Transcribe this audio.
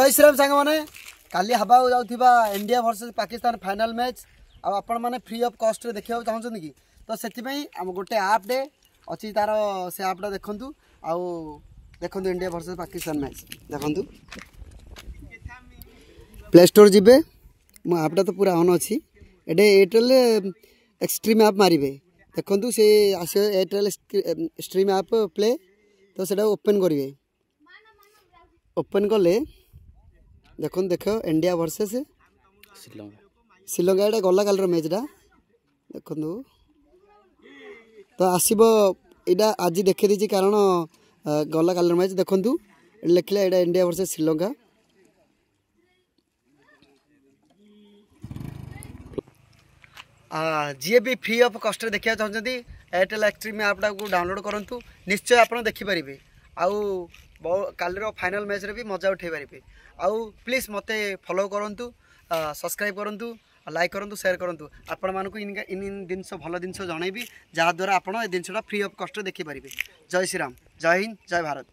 जय श्रीराम सांग मैंने काली हवा जाऊा India versus Pakistan final match आपण मैंने फ्री ऑफ कॉस्ट रे देखा चाहते कि तो से गोटे आप डे अच्छी तार से आपटा देखु देखु इंडिया वर्सेस पाकिस्तान मैच देखु प्ले स्टोर जी मो आपटा तो पूरा ऑन अच्छी एटे एयरटेल एक्सट्रीम आप मारे देखु से आस एयरटेल स्ट्रीम आप प्ले तो से ओपन करेंगे ओपन कले देखो देख इंडिया वर्सेस श्रीलंका ये गला कालर मैचटा देखु तो आसब यहाँ आज देखे दीजिए कारण गला कालर मैच देखु लिखला यहाँ इंडिया वर्सेस श्रीलंका जी भी फ्री ऑफ कॉस्ट देखा चाहते एयरटेल एक्सट्रीम ऐप को डाउनलोड करूँ निश्चय आप देखिपारे आउ कालर फाइनल मैच रे भी मजा उठे पारे आउ प्लीज मते फॉलो करूँ सब्सक्राइब करूँ लाइक करूँ शेयर करूँ आपण मानक इन जिनस भल जिनस जनइबी जहाँद्वारा आप जिनसा फ्री ऑफ कॉस्ट देखिपारे जय श्रीराम जय हिंद जय भारत।